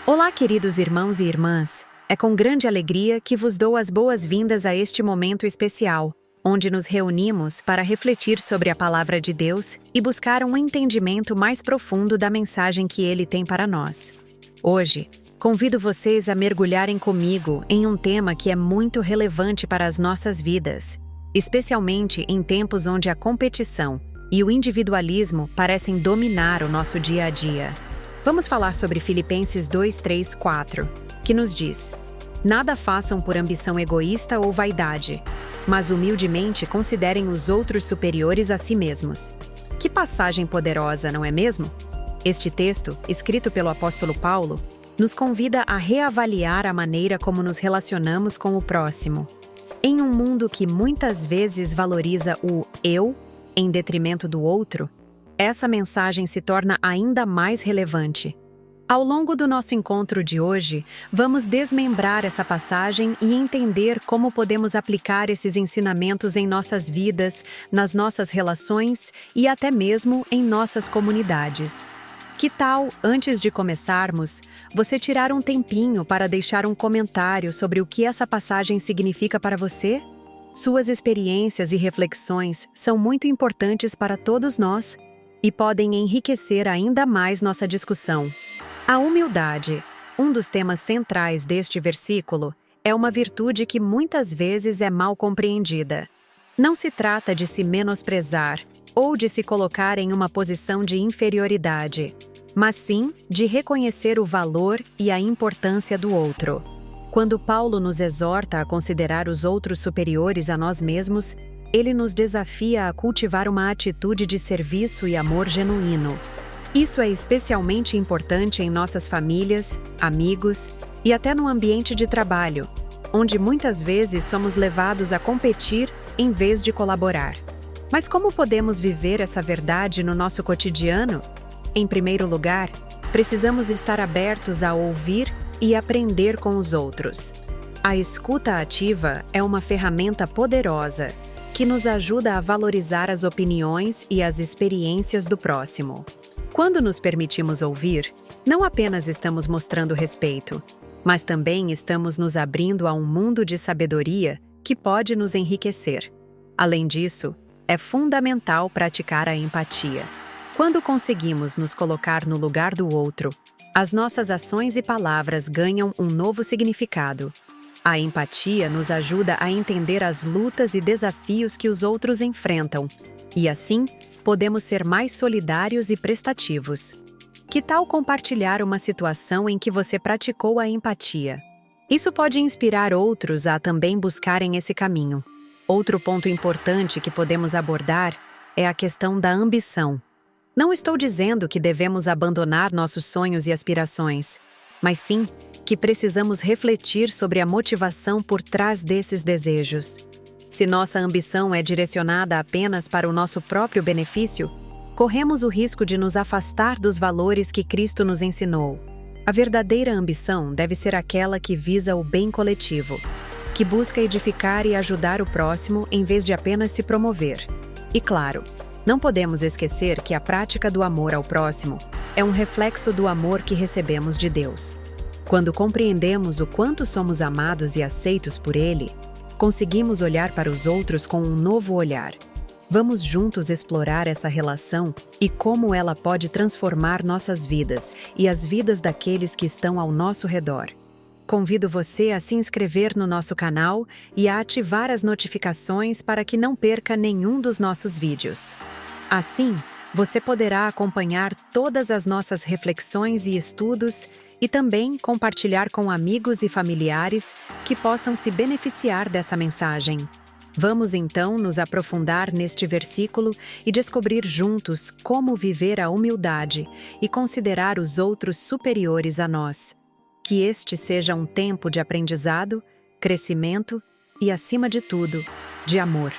Olá, queridos irmãos e irmãs. É com grande alegria que vos dou as boas-vindas a este momento especial, onde nos reunimos para refletir sobre a palavra de Deus e buscar um entendimento mais profundo da mensagem que Ele tem para nós. Hoje, convido vocês a mergulharem comigo em um tema que é muito relevante para as nossas vidas, especialmente em tempos onde a competição e o individualismo parecem dominar o nosso dia a dia. Vamos falar sobre Filipenses 2, 3, 4, que nos diz: "Nada façam por ambição egoísta ou vaidade, mas humildemente considerem os outros superiores a si mesmos." Que passagem poderosa, não é mesmo? Este texto, escrito pelo apóstolo Paulo, nos convida a reavaliar a maneira como nos relacionamos com o próximo. Em um mundo que muitas vezes valoriza o eu em detrimento do outro, essa mensagem se torna ainda mais relevante. Ao longo do nosso encontro de hoje, vamos desmembrar essa passagem e entender como podemos aplicar esses ensinamentos em nossas vidas, nas nossas relações e até mesmo em nossas comunidades. Que tal, antes de começarmos, você tirar um tempinho para deixar um comentário sobre o que essa passagem significa para você? Suas experiências e reflexões são muito importantes para todos nós e podem enriquecer ainda mais nossa discussão. A humildade, um dos temas centrais deste versículo, é uma virtude que muitas vezes é mal compreendida. Não se trata de se menosprezar ou de se colocar em uma posição de inferioridade, mas sim de reconhecer o valor e a importância do outro. Quando Paulo nos exorta a considerar os outros superiores a nós mesmos, ele nos desafia a cultivar uma atitude de serviço e amor genuíno. Isso é especialmente importante em nossas famílias, amigos e até no ambiente de trabalho, onde muitas vezes somos levados a competir em vez de colaborar. Mas como podemos viver essa verdade no nosso cotidiano? Em primeiro lugar, precisamos estar abertos a ouvir e aprender com os outros. A escuta ativa é uma ferramenta poderosa que nos ajuda a valorizar as opiniões e as experiências do próximo. Quando nos permitimos ouvir, não apenas estamos mostrando respeito, mas também estamos nos abrindo a um mundo de sabedoria que pode nos enriquecer. Além disso, é fundamental praticar a empatia. Quando conseguimos nos colocar no lugar do outro, as nossas ações e palavras ganham um novo significado. A empatia nos ajuda a entender as lutas e desafios que os outros enfrentam, e assim, podemos ser mais solidários e prestativos. Que tal compartilhar uma situação em que você praticou a empatia? Isso pode inspirar outros a também buscarem esse caminho. Outro ponto importante que podemos abordar é a questão da ambição. Não estou dizendo que devemos abandonar nossos sonhos e aspirações, mas sim que precisamos refletir sobre a motivação por trás desses desejos. Se nossa ambição é direcionada apenas para o nosso próprio benefício, corremos o risco de nos afastar dos valores que Cristo nos ensinou. A verdadeira ambição deve ser aquela que visa o bem coletivo, que busca edificar e ajudar o próximo em vez de apenas se promover. E claro, não podemos esquecer que a prática do amor ao próximo é um reflexo do amor que recebemos de Deus. Quando compreendemos o quanto somos amados e aceitos por Ele, conseguimos olhar para os outros com um novo olhar. Vamos juntos explorar essa relação e como ela pode transformar nossas vidas e as vidas daqueles que estão ao nosso redor. Convido você a se inscrever no nosso canal e a ativar as notificações para que não perca nenhum dos nossos vídeos. Assim, você poderá acompanhar todas as nossas reflexões e estudos e também compartilhar com amigos e familiares que possam se beneficiar dessa mensagem. Vamos então nos aprofundar neste versículo e descobrir juntos como viver a humildade e considerar os outros superiores a nós. Que este seja um tempo de aprendizado, crescimento e, acima de tudo, de amor.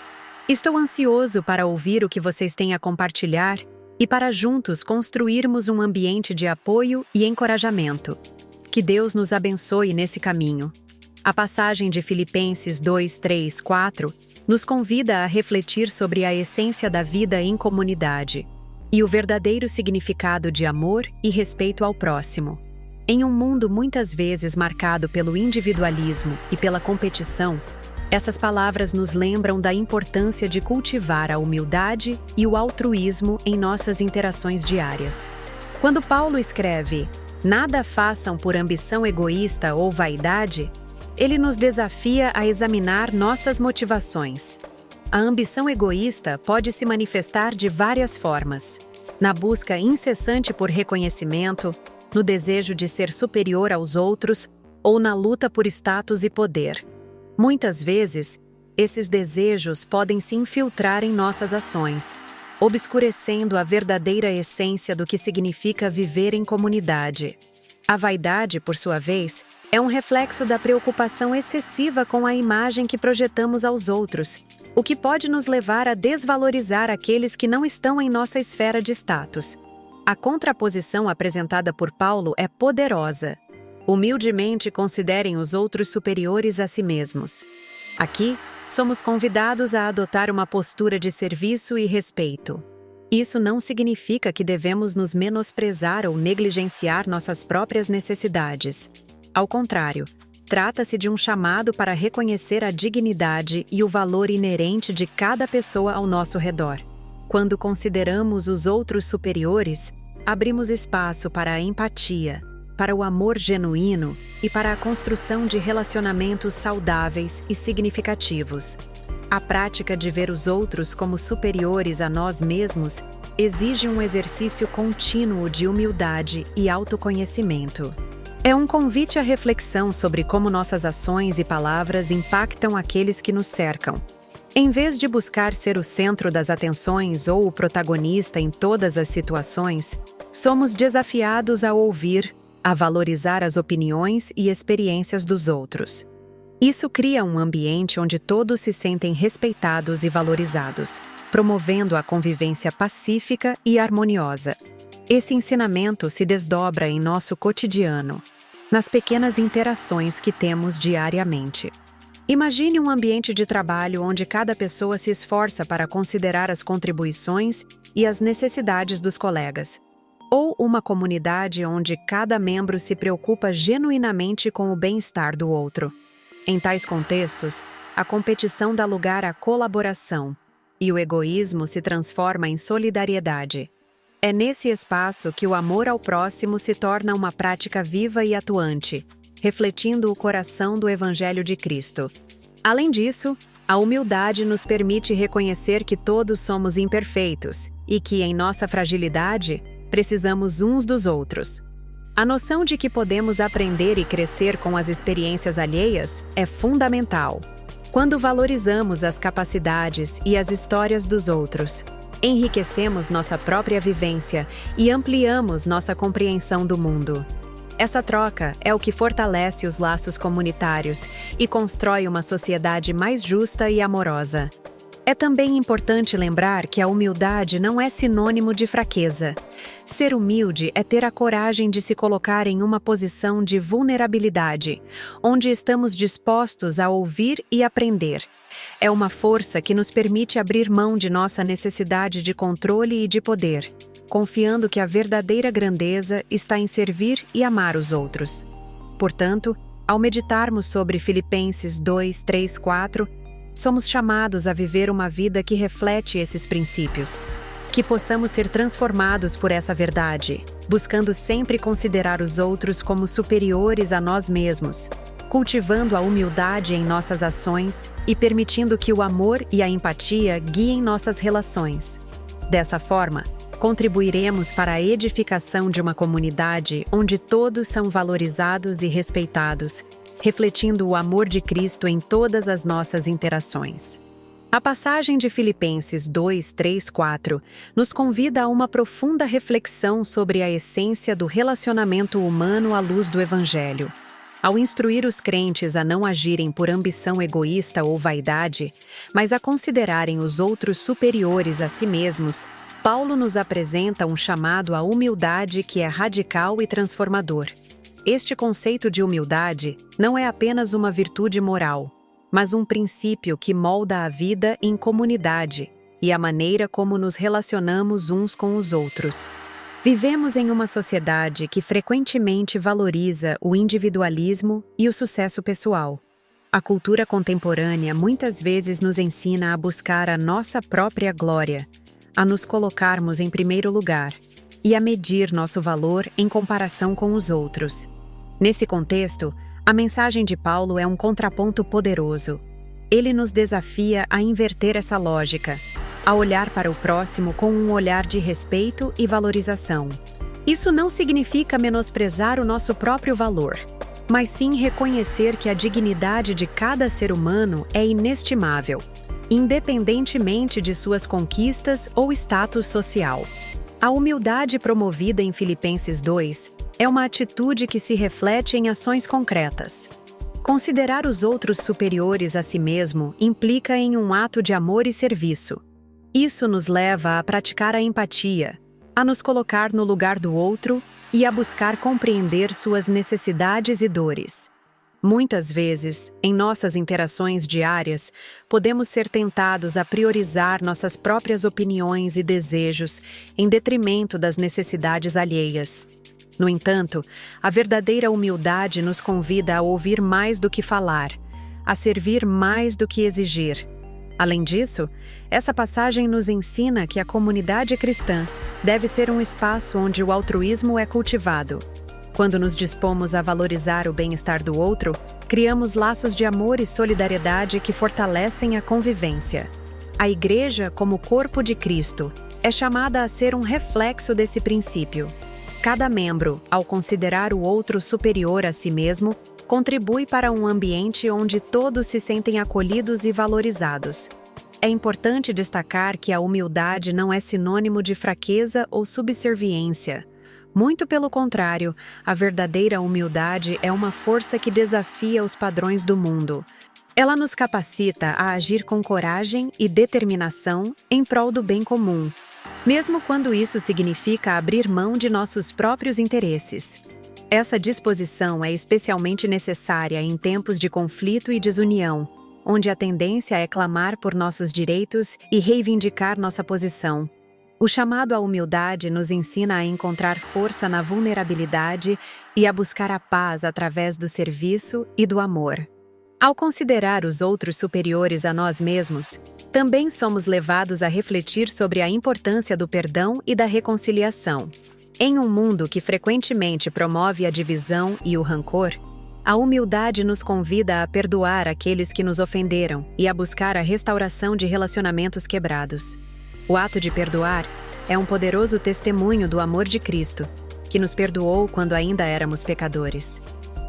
Estou ansioso para ouvir o que vocês têm a compartilhar e para juntos construirmos um ambiente de apoio e encorajamento. Que Deus nos abençoe nesse caminho. A passagem de Filipenses 2, 3, 4 nos convida a refletir sobre a essência da vida em comunidade e o verdadeiro significado de amor e respeito ao próximo. Em um mundo muitas vezes marcado pelo individualismo e pela competição, essas palavras nos lembram da importância de cultivar a humildade e o altruísmo em nossas interações diárias. Quando Paulo escreve "Nada façam por ambição egoísta ou vaidade", ele nos desafia a examinar nossas motivações. A ambição egoísta pode se manifestar de várias formas: na busca incessante por reconhecimento, no desejo de ser superior aos outros ou na luta por status e poder. Muitas vezes, esses desejos podem se infiltrar em nossas ações, obscurecendo a verdadeira essência do que significa viver em comunidade. A vaidade, por sua vez, é um reflexo da preocupação excessiva com a imagem que projetamos aos outros, o que pode nos levar a desvalorizar aqueles que não estão em nossa esfera de status. A contraposição apresentada por Paulo é poderosa. Humildemente considerem os outros superiores a si mesmos. Aqui, somos convidados a adotar uma postura de serviço e respeito. Isso não significa que devemos nos menosprezar ou negligenciar nossas próprias necessidades. Ao contrário, trata-se de um chamado para reconhecer a dignidade e o valor inerente de cada pessoa ao nosso redor. Quando consideramos os outros superiores, abrimos espaço para a empatia, para o amor genuíno e para a construção de relacionamentos saudáveis e significativos. A prática de ver os outros como superiores a nós mesmos exige um exercício contínuo de humildade e autoconhecimento. É um convite à reflexão sobre como nossas ações e palavras impactam aqueles que nos cercam. Em vez de buscar ser o centro das atenções ou o protagonista em todas as situações, somos desafiados a ouvir, a valorizar as opiniões e experiências dos outros. Isso cria um ambiente onde todos se sentem respeitados e valorizados, promovendo a convivência pacífica e harmoniosa. Esse ensinamento se desdobra em nosso cotidiano, nas pequenas interações que temos diariamente. Imagine um ambiente de trabalho onde cada pessoa se esforça para considerar as contribuições e as necessidades dos colegas. Ou uma comunidade onde cada membro se preocupa genuinamente com o bem-estar do outro. Em tais contextos, a competição dá lugar à colaboração, e o egoísmo se transforma em solidariedade. É nesse espaço que o amor ao próximo se torna uma prática viva e atuante, refletindo o coração do Evangelho de Cristo. Além disso, a humildade nos permite reconhecer que todos somos imperfeitos e que, em nossa fragilidade, precisamos uns dos outros. A noção de que podemos aprender e crescer com as experiências alheias é fundamental. Quando valorizamos as capacidades e as histórias dos outros, enriquecemos nossa própria vivência e ampliamos nossa compreensão do mundo. Essa troca é o que fortalece os laços comunitários e constrói uma sociedade mais justa e amorosa. É também importante lembrar que a humildade não é sinônimo de fraqueza. Ser humilde é ter a coragem de se colocar em uma posição de vulnerabilidade, onde estamos dispostos a ouvir e aprender. É uma força que nos permite abrir mão de nossa necessidade de controle e de poder, confiando que a verdadeira grandeza está em servir e amar os outros. Portanto, ao meditarmos sobre Filipenses 2, 3, 4, somos chamados a viver uma vida que reflete esses princípios. Que possamos ser transformados por essa verdade, buscando sempre considerar os outros como superiores a nós mesmos, cultivando a humildade em nossas ações e permitindo que o amor e a empatia guiem nossas relações. Dessa forma, contribuiremos para a edificação de uma comunidade onde todos são valorizados e respeitados, refletindo o amor de Cristo em todas as nossas interações. A passagem de Filipenses 2, 3, 4 nos convida a uma profunda reflexão sobre a essência do relacionamento humano à luz do Evangelho. Ao instruir os crentes a não agirem por ambição egoísta ou vaidade, mas a considerarem os outros superiores a si mesmos, Paulo nos apresenta um chamado à humildade que é radical e transformador. Este conceito de humildade não é apenas uma virtude moral, mas um princípio que molda a vida em comunidade e a maneira como nos relacionamos uns com os outros. Vivemos em uma sociedade que frequentemente valoriza o individualismo e o sucesso pessoal. A cultura contemporânea muitas vezes nos ensina a buscar a nossa própria glória, a nos colocarmos em primeiro lugar e a medir nosso valor em comparação com os outros. Nesse contexto, a mensagem de Paulo é um contraponto poderoso. Ele nos desafia a inverter essa lógica, a olhar para o próximo com um olhar de respeito e valorização. Isso não significa menosprezar o nosso próprio valor, mas sim reconhecer que a dignidade de cada ser humano é inestimável, independentemente de suas conquistas ou status social. A humildade promovida em Filipenses 2 é uma atitude que se reflete em ações concretas. Considerar os outros superiores a si mesmo implica em um ato de amor e serviço. Isso nos leva a praticar a empatia, a nos colocar no lugar do outro e a buscar compreender suas necessidades e dores. Muitas vezes, em nossas interações diárias, podemos ser tentados a priorizar nossas próprias opiniões e desejos em detrimento das necessidades alheias. No entanto, a verdadeira humildade nos convida a ouvir mais do que falar, a servir mais do que exigir. Além disso, essa passagem nos ensina que a comunidade cristã deve ser um espaço onde o altruísmo é cultivado. Quando nos dispomos a valorizar o bem-estar do outro, criamos laços de amor e solidariedade que fortalecem a convivência. A Igreja, como corpo de Cristo, é chamada a ser um reflexo desse princípio. Cada membro, ao considerar o outro superior a si mesmo, contribui para um ambiente onde todos se sentem acolhidos e valorizados. É importante destacar que a humildade não é sinônimo de fraqueza ou subserviência. Muito pelo contrário, a verdadeira humildade é uma força que desafia os padrões do mundo. Ela nos capacita a agir com coragem e determinação em prol do bem comum, mesmo quando isso significa abrir mão de nossos próprios interesses. Essa disposição é especialmente necessária em tempos de conflito e desunião, onde a tendência é clamar por nossos direitos e reivindicar nossa posição. O chamado à humildade nos ensina a encontrar força na vulnerabilidade e a buscar a paz através do serviço e do amor. Ao considerar os outros superiores a nós mesmos, também somos levados a refletir sobre a importância do perdão e da reconciliação. Em um mundo que frequentemente promove a divisão e o rancor, a humildade nos convida a perdoar aqueles que nos ofenderam e a buscar a restauração de relacionamentos quebrados. O ato de perdoar é um poderoso testemunho do amor de Cristo, que nos perdoou quando ainda éramos pecadores.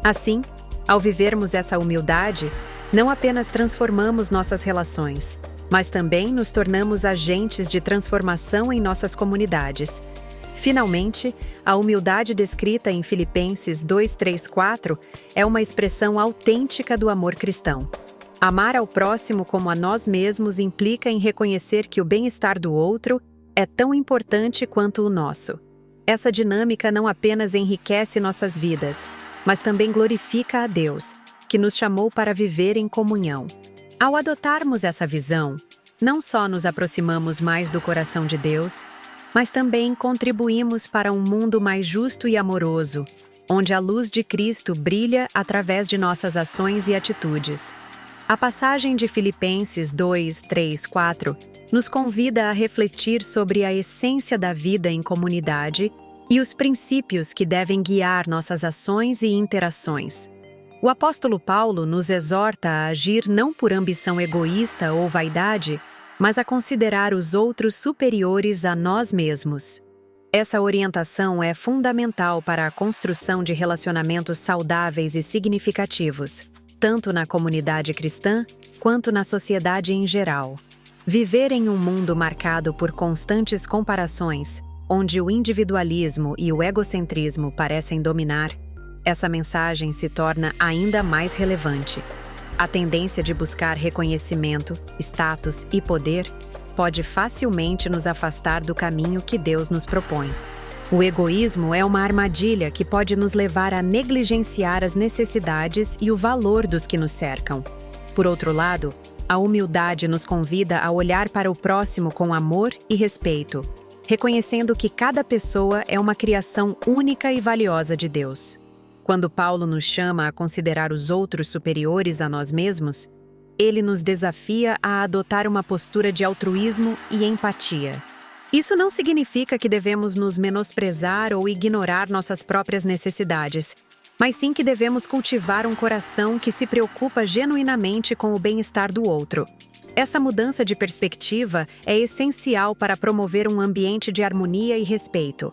Assim, ao vivermos essa humildade, não apenas transformamos nossas relações, mas também nos tornamos agentes de transformação em nossas comunidades. Finalmente, a humildade descrita em Filipenses 2:3-4 é uma expressão autêntica do amor cristão. Amar ao próximo como a nós mesmos implica em reconhecer que o bem-estar do outro é tão importante quanto o nosso. Essa dinâmica não apenas enriquece nossas vidas, mas também glorifica a Deus, que nos chamou para viver em comunhão. Ao adotarmos essa visão, não só nos aproximamos mais do coração de Deus, mas também contribuímos para um mundo mais justo e amoroso, onde a luz de Cristo brilha através de nossas ações e atitudes. A passagem de Filipenses 2:3-4 nos convida a refletir sobre a essência da vida em comunidade e os princípios que devem guiar nossas ações e interações. O apóstolo Paulo nos exorta a agir não por ambição egoísta ou vaidade, mas a considerar os outros superiores a nós mesmos. Essa orientação é fundamental para a construção de relacionamentos saudáveis e significativos, tanto na comunidade cristã quanto na sociedade em geral. Viver em um mundo marcado por constantes comparações, onde o individualismo e o egocentrismo parecem dominar, essa mensagem se torna ainda mais relevante. A tendência de buscar reconhecimento, status e poder pode facilmente nos afastar do caminho que Deus nos propõe. O egoísmo é uma armadilha que pode nos levar a negligenciar as necessidades e o valor dos que nos cercam. Por outro lado, a humildade nos convida a olhar para o próximo com amor e respeito. reconhecendo que cada pessoa é uma criação única e valiosa de Deus. Quando Paulo nos chama a considerar os outros superiores a nós mesmos, ele nos desafia a adotar uma postura de altruísmo e empatia. Isso não significa que devemos nos menosprezar ou ignorar nossas próprias necessidades, mas sim que devemos cultivar um coração que se preocupa genuinamente com o bem-estar do outro. Essa mudança de perspectiva é essencial para promover um ambiente de harmonia e respeito,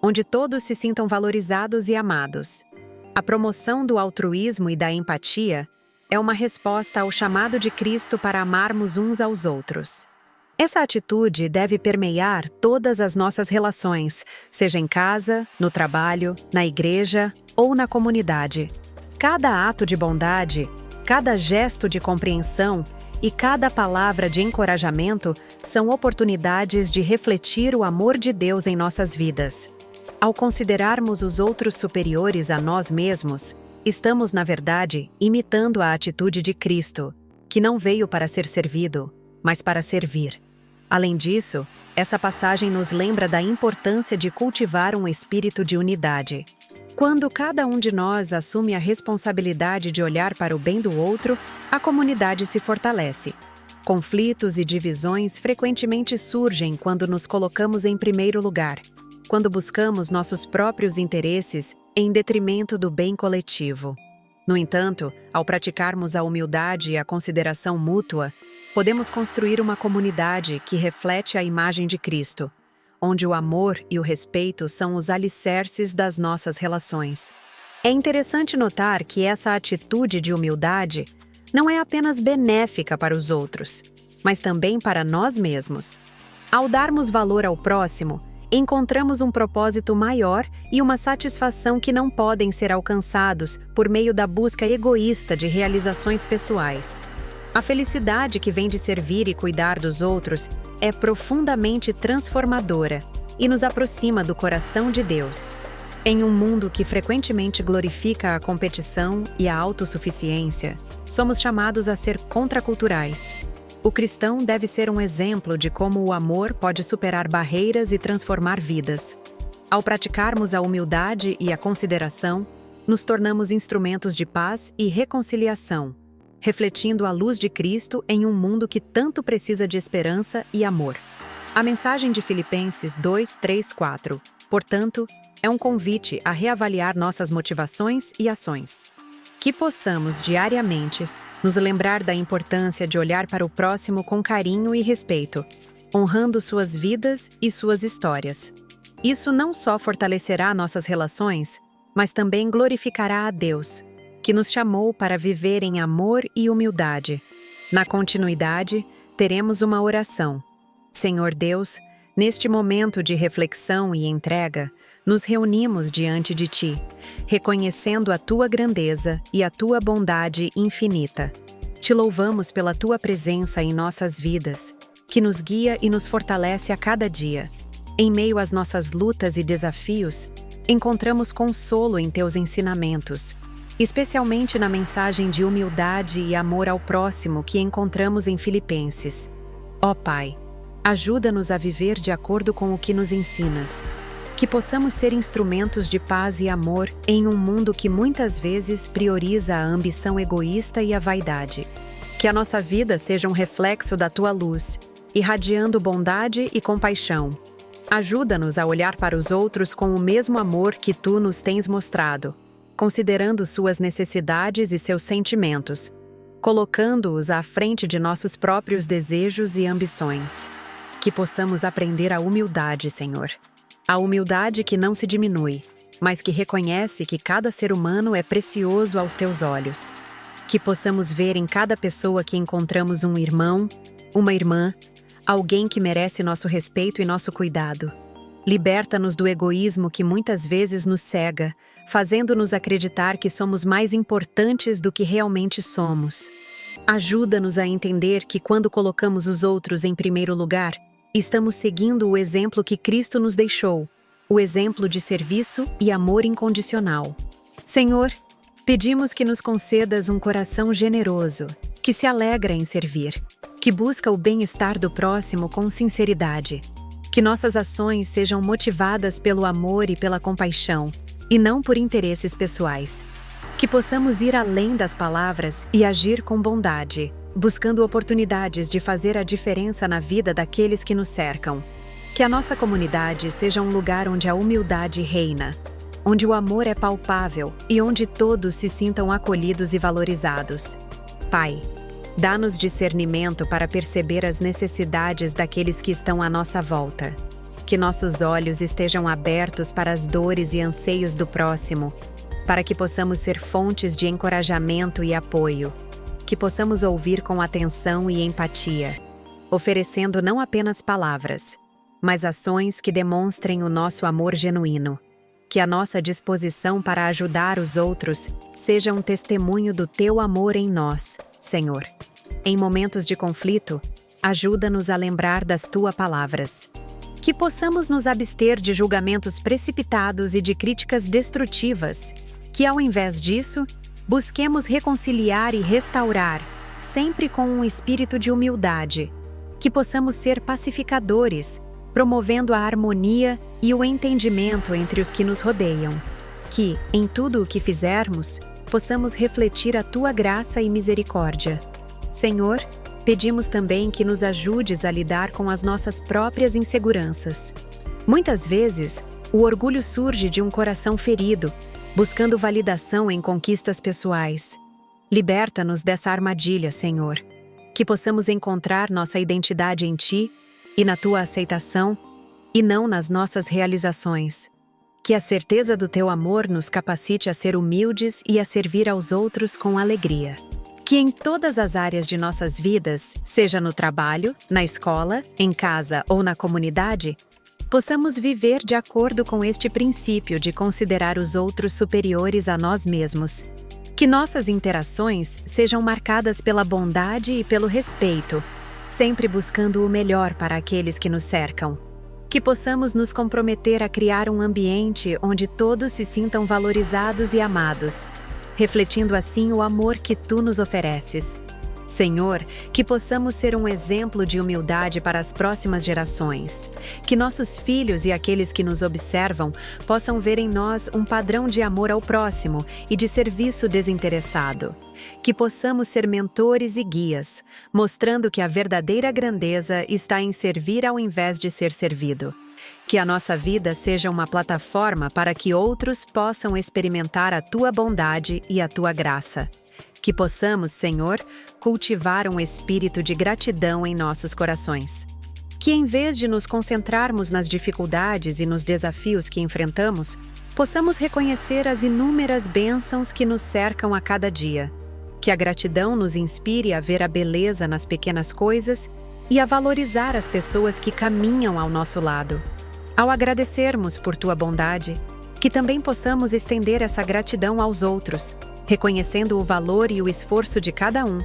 onde todos se sintam valorizados e amados. A promoção do altruísmo e da empatia é uma resposta ao chamado de Cristo para amarmos uns aos outros. Essa atitude deve permear todas as nossas relações, seja em casa, no trabalho, na igreja ou na comunidade. Cada ato de bondade, cada gesto de compreensão e cada palavra de encorajamento são oportunidades de refletir o amor de Deus em nossas vidas. Ao considerarmos os outros superiores a nós mesmos, estamos, na verdade, imitando a atitude de Cristo, que não veio para ser servido, mas para servir. Além disso, essa passagem nos lembra da importância de cultivar um espírito de unidade. Quando cada um de nós assume a responsabilidade de olhar para o bem do outro, a comunidade se fortalece. Conflitos e divisões frequentemente surgem quando nos colocamos em primeiro lugar, quando buscamos nossos próprios interesses em detrimento do bem coletivo. No entanto, ao praticarmos a humildade e a consideração mútua, podemos construir uma comunidade que reflete a imagem de Cristo, onde o amor e o respeito são os alicerces das nossas relações. É interessante notar que essa atitude de humildade não é apenas benéfica para os outros, mas também para nós mesmos. Ao darmos valor ao próximo, encontramos um propósito maior e uma satisfação que não podem ser alcançados por meio da busca egoísta de realizações pessoais. A felicidade que vem de servir e cuidar dos outros é profundamente transformadora e nos aproxima do coração de Deus. Em um mundo que frequentemente glorifica a competição e a autossuficiência, somos chamados a ser contraculturais. O cristão deve ser um exemplo de como o amor pode superar barreiras e transformar vidas. Ao praticarmos a humildade e a consideração, nos tornamos instrumentos de paz e reconciliação, refletindo a luz de Cristo em um mundo que tanto precisa de esperança e amor. A mensagem de Filipenses 2, 3, 4, portanto, é um convite a reavaliar nossas motivações e ações. Que possamos, diariamente, nos lembrar da importância de olhar para o próximo com carinho e respeito, honrando suas vidas e suas histórias. Isso não só fortalecerá nossas relações, mas também glorificará a Deus, que nos chamou para viver em amor e humildade. Na continuidade, teremos uma oração. Senhor Deus, neste momento de reflexão e entrega, nos reunimos diante de Ti, reconhecendo a Tua grandeza e a Tua bondade infinita. Te louvamos pela Tua presença em nossas vidas, que nos guia e nos fortalece a cada dia. Em meio às nossas lutas e desafios, encontramos consolo em Teus ensinamentos, especialmente na mensagem de humildade e amor ao próximo que encontramos em Filipenses. Ó Pai, ajuda-nos a viver de acordo com o que nos ensinas, que possamos ser instrumentos de paz e amor em um mundo que muitas vezes prioriza a ambição egoísta e a vaidade. Que a nossa vida seja um reflexo da Tua luz, irradiando bondade e compaixão. Ajuda-nos a olhar para os outros com o mesmo amor que Tu nos tens mostrado, considerando suas necessidades e seus sentimentos, colocando-os à frente de nossos próprios desejos e ambições. Que possamos aprender a humildade, Senhor. A humildade que não se diminui, mas que reconhece que cada ser humano é precioso aos Teus olhos. Que possamos ver em cada pessoa que encontramos um irmão, uma irmã, alguém que merece nosso respeito e nosso cuidado. Liberta-nos do egoísmo que muitas vezes nos cega, fazendo-nos acreditar que somos mais importantes do que realmente somos. Ajuda-nos a entender que quando colocamos os outros em primeiro lugar, estamos seguindo o exemplo que Cristo nos deixou, o exemplo de serviço e amor incondicional. Senhor, pedimos que nos concedas um coração generoso, que se alegra em servir, que busca o bem-estar do próximo com sinceridade. Que nossas ações sejam motivadas pelo amor e pela compaixão, e não por interesses pessoais. Que possamos ir além das palavras e agir com bondade, buscando oportunidades de fazer a diferença na vida daqueles que nos cercam. Que a nossa comunidade seja um lugar onde a humildade reina, onde o amor é palpável e onde todos se sintam acolhidos e valorizados. Pai, dá-nos discernimento para perceber as necessidades daqueles que estão à nossa volta. Que nossos olhos estejam abertos para as dores e anseios do próximo, para que possamos ser fontes de encorajamento e apoio. Que possamos ouvir com atenção e empatia, oferecendo não apenas palavras, mas ações que demonstrem o nosso amor genuíno. Que a nossa disposição para ajudar os outros seja um testemunho do Teu amor em nós, Senhor. Em momentos de conflito, ajuda-nos a lembrar das Tuas palavras. Que possamos nos abster de julgamentos precipitados e de críticas destrutivas. Que, ao invés disso, busquemos reconciliar e restaurar, sempre com um espírito de humildade. Que possamos ser pacificadores, promovendo a harmonia e o entendimento entre os que nos rodeiam. Que, em tudo o que fizermos, possamos refletir a Tua graça e misericórdia. Senhor, pedimos também que nos ajudes a lidar com as nossas próprias inseguranças. Muitas vezes, o orgulho surge de um coração ferido, buscando validação em conquistas pessoais. Liberta-nos dessa armadilha, Senhor. Que possamos encontrar nossa identidade em Ti e na Tua aceitação, e não nas nossas realizações. Que a certeza do Teu amor nos capacite a ser humildes e a servir aos outros com alegria. Que em todas as áreas de nossas vidas, seja no trabalho, na escola, em casa ou na comunidade, possamos viver de acordo com este princípio de considerar os outros superiores a nós mesmos. Que nossas interações sejam marcadas pela bondade e pelo respeito, sempre buscando o melhor para aqueles que nos cercam. Que possamos nos comprometer a criar um ambiente onde todos se sintam valorizados e amados, refletindo assim o amor que Tu nos ofereces. Senhor, que possamos ser um exemplo de humildade para as próximas gerações. Que nossos filhos e aqueles que nos observam possam ver em nós um padrão de amor ao próximo e de serviço desinteressado. Que possamos ser mentores e guias, mostrando que a verdadeira grandeza está em servir ao invés de ser servido. Que a nossa vida seja uma plataforma para que outros possam experimentar a Tua bondade e a Tua graça. Que possamos, Senhor, cultivar um espírito de gratidão em nossos corações. Que em vez de nos concentrarmos nas dificuldades e nos desafios que enfrentamos, possamos reconhecer as inúmeras bênçãos que nos cercam a cada dia. Que a gratidão nos inspire a ver a beleza nas pequenas coisas e a valorizar as pessoas que caminham ao nosso lado. Ao agradecermos por Tua bondade, que também possamos estender essa gratidão aos outros, reconhecendo o valor e o esforço de cada um,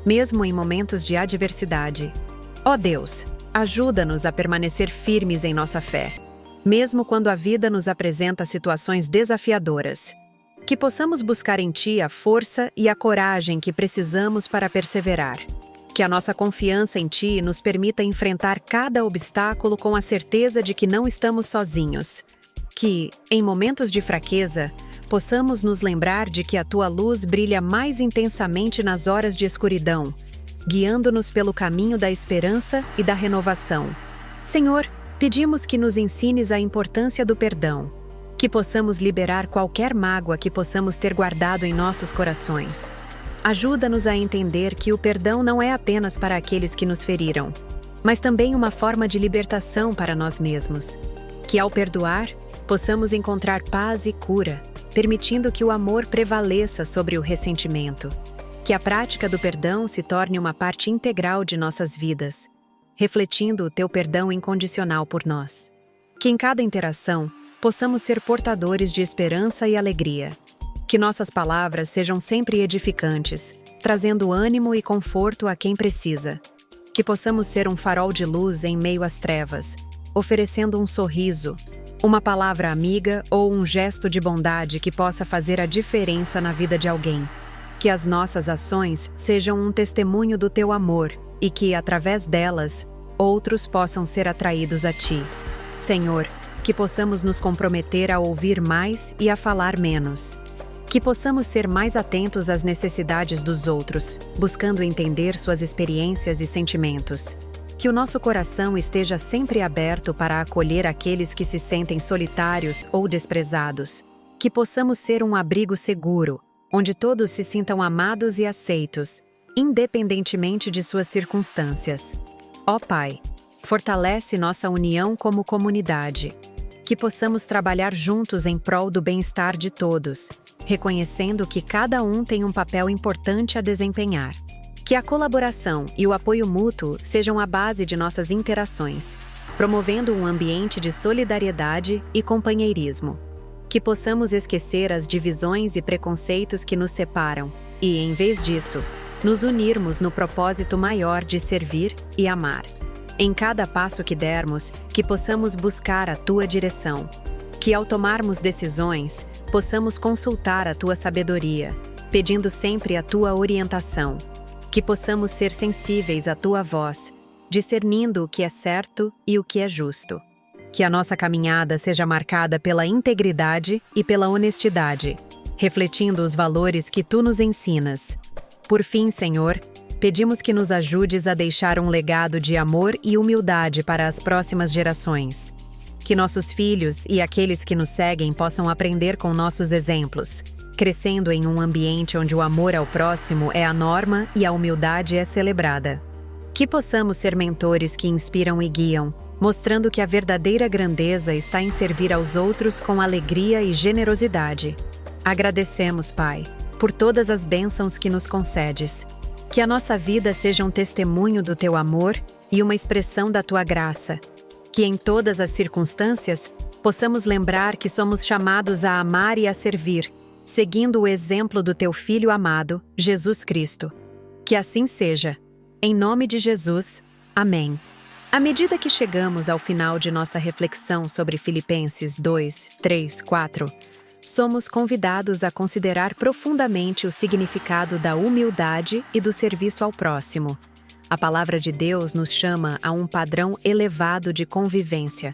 mesmo em momentos de adversidade. Ó Deus, ajuda-nos a permanecer firmes em nossa fé, mesmo quando a vida nos apresenta situações desafiadoras. Que possamos buscar em Ti a força e a coragem que precisamos para perseverar. Que a nossa confiança em Ti nos permita enfrentar cada obstáculo com a certeza de que não estamos sozinhos. Que, em momentos de fraqueza, possamos nos lembrar de que a Tua luz brilha mais intensamente nas horas de escuridão, guiando-nos pelo caminho da esperança e da renovação. Senhor, pedimos que nos ensines a importância do perdão, que possamos liberar qualquer mágoa que possamos ter guardado em nossos corações. Ajuda-nos a entender que o perdão não é apenas para aqueles que nos feriram, mas também uma forma de libertação para nós mesmos. Que ao perdoar, possamos encontrar paz e cura, permitindo que o amor prevaleça sobre o ressentimento. Que a prática do perdão se torne uma parte integral de nossas vidas, refletindo o Teu perdão incondicional por nós. Que em cada interação, possamos ser portadores de esperança e alegria. Que nossas palavras sejam sempre edificantes, trazendo ânimo e conforto a quem precisa. Que possamos ser um farol de luz em meio às trevas, oferecendo um sorriso, uma palavra amiga ou um gesto de bondade que possa fazer a diferença na vida de alguém. Que as nossas ações sejam um testemunho do Teu amor e que, através delas, outros possam ser atraídos a Ti. Senhor, que possamos nos comprometer a ouvir mais e a falar menos. Que possamos ser mais atentos às necessidades dos outros, buscando entender suas experiências e sentimentos. Que o nosso coração esteja sempre aberto para acolher aqueles que se sentem solitários ou desprezados. Que possamos ser um abrigo seguro, onde todos se sintam amados e aceitos, independentemente de suas circunstâncias. Ó Pai, fortalece nossa união como comunidade. Que possamos trabalhar juntos em prol do bem-estar de todos, reconhecendo que cada um tem um papel importante a desempenhar. Que a colaboração e o apoio mútuo sejam a base de nossas interações, promovendo um ambiente de solidariedade e companheirismo. Que possamos esquecer as divisões e preconceitos que nos separam e, em vez disso, nos unirmos no propósito maior de servir e amar. Em cada passo que dermos, que possamos buscar a Tua direção. Que ao tomarmos decisões, possamos consultar a Tua sabedoria, pedindo sempre a Tua orientação. Que possamos ser sensíveis à Tua voz, discernindo o que é certo e o que é justo. Que a nossa caminhada seja marcada pela integridade e pela honestidade, refletindo os valores que Tu nos ensinas. Por fim, Senhor, pedimos que nos ajudes a deixar um legado de amor e humildade para as próximas gerações. Que nossos filhos e aqueles que nos seguem possam aprender com nossos exemplos, crescendo em um ambiente onde o amor ao próximo é a norma e a humildade é celebrada. Que possamos ser mentores que inspiram e guiam, mostrando que a verdadeira grandeza está em servir aos outros com alegria e generosidade. Agradecemos, Pai, por todas as bênçãos que nos concedes. Que a nossa vida seja um testemunho do Teu amor e uma expressão da Tua graça. Que em todas as circunstâncias possamos lembrar que somos chamados a amar e a servir, seguindo o exemplo do Teu Filho amado, Jesus Cristo. Que assim seja. Em nome de Jesus. Amém. À medida que chegamos ao final de nossa reflexão sobre Filipenses 2, 3, 4, somos convidados a considerar profundamente o significado da humildade e do serviço ao próximo. A palavra de Deus nos chama a um padrão elevado de convivência,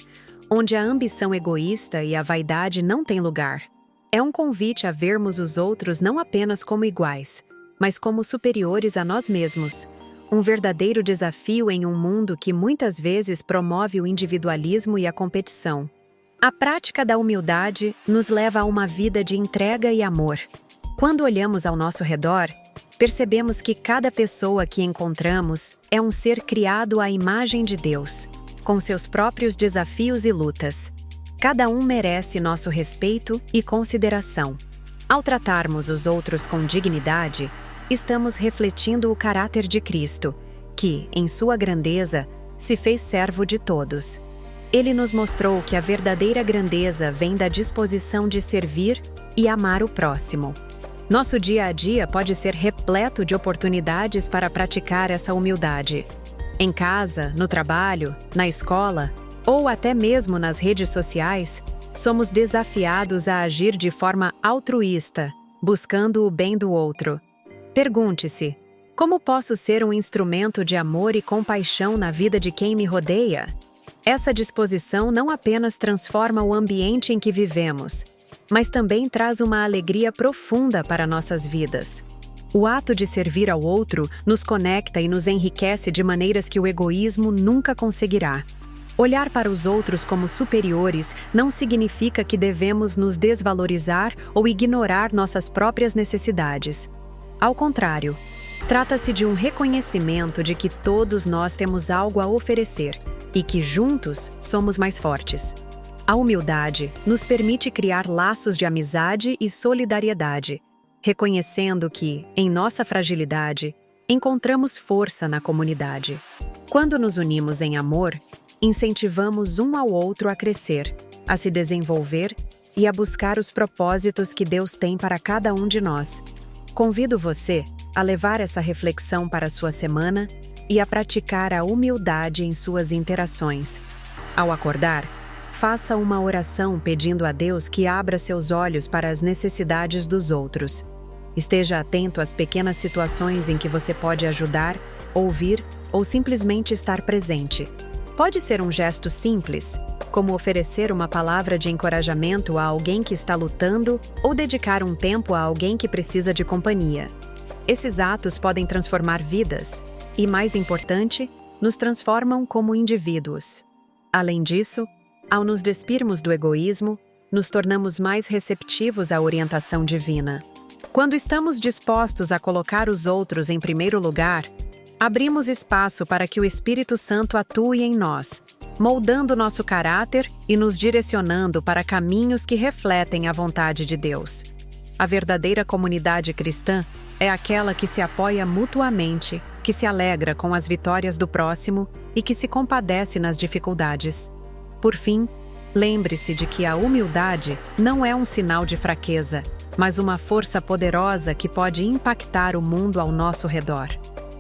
onde a ambição egoísta e a vaidade não têm lugar. É um convite a vermos os outros não apenas como iguais, mas como superiores a nós mesmos. Um verdadeiro desafio em um mundo que muitas vezes promove o individualismo e a competição. A prática da humildade nos leva a uma vida de entrega e amor. Quando olhamos ao nosso redor, percebemos que cada pessoa que encontramos é um ser criado à imagem de Deus, com seus próprios desafios e lutas. Cada um merece nosso respeito e consideração. Ao tratarmos os outros com dignidade, estamos refletindo o caráter de Cristo, que, em sua grandeza, se fez servo de todos. Ele nos mostrou que a verdadeira grandeza vem da disposição de servir e amar o próximo. Nosso dia a dia pode ser repleto de oportunidades para praticar essa humildade. Em casa, no trabalho, na escola ou até mesmo nas redes sociais, somos desafiados a agir de forma altruísta, buscando o bem do outro. Pergunte-se: como posso ser um instrumento de amor e compaixão na vida de quem me rodeia? Essa disposição não apenas transforma o ambiente em que vivemos, mas também traz uma alegria profunda para nossas vidas. O ato de servir ao outro nos conecta e nos enriquece de maneiras que o egoísmo nunca conseguirá. Olhar para os outros como superiores não significa que devemos nos desvalorizar ou ignorar nossas próprias necessidades. Ao contrário, trata-se de um reconhecimento de que todos nós temos algo a oferecer e que juntos somos mais fortes. A humildade nos permite criar laços de amizade e solidariedade, reconhecendo que, em nossa fragilidade, encontramos força na comunidade. Quando nos unimos em amor, incentivamos um ao outro a crescer, a se desenvolver e a buscar os propósitos que Deus tem para cada um de nós. Convido você a levar essa reflexão para a sua semana e a praticar a humildade em suas interações. Ao acordar, faça uma oração pedindo a Deus que abra seus olhos para as necessidades dos outros. Esteja atento às pequenas situações em que você pode ajudar, ouvir ou simplesmente estar presente. Pode ser um gesto simples, como oferecer uma palavra de encorajamento a alguém que está lutando ou dedicar um tempo a alguém que precisa de companhia. Esses atos podem transformar vidas e, mais importante, nos transformam como indivíduos. Além disso, ao nos despirmos do egoísmo, nos tornamos mais receptivos à orientação divina. Quando estamos dispostos a colocar os outros em primeiro lugar, abrimos espaço para que o Espírito Santo atue em nós, moldando nosso caráter e nos direcionando para caminhos que refletem a vontade de Deus. A verdadeira comunidade cristã é aquela que se apoia mutuamente, que se alegra com as vitórias do próximo e que se compadece nas dificuldades. Por fim, lembre-se de que a humildade não é um sinal de fraqueza, mas uma força poderosa que pode impactar o mundo ao nosso redor.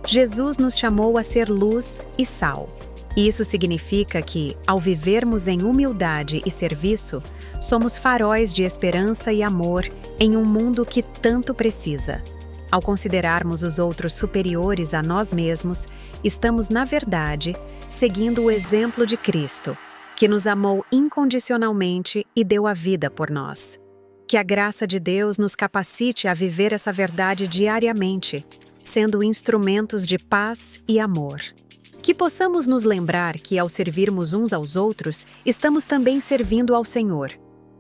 Jesus nos chamou a ser luz e sal. E isso significa que, ao vivermos em humildade e serviço, somos faróis de esperança e amor em um mundo que tanto precisa. Ao considerarmos os outros superiores a nós mesmos, estamos, na verdade, seguindo o exemplo de Cristo, que nos amou incondicionalmente e deu a vida por nós. Que a graça de Deus nos capacite a viver essa verdade diariamente, sendo instrumentos de paz e amor. Que possamos nos lembrar que, ao servirmos uns aos outros, estamos também servindo ao Senhor.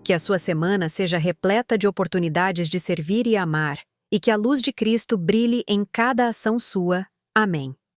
Que a sua semana seja repleta de oportunidades de servir e amar, e que a luz de Cristo brilhe em cada ação sua. Amém.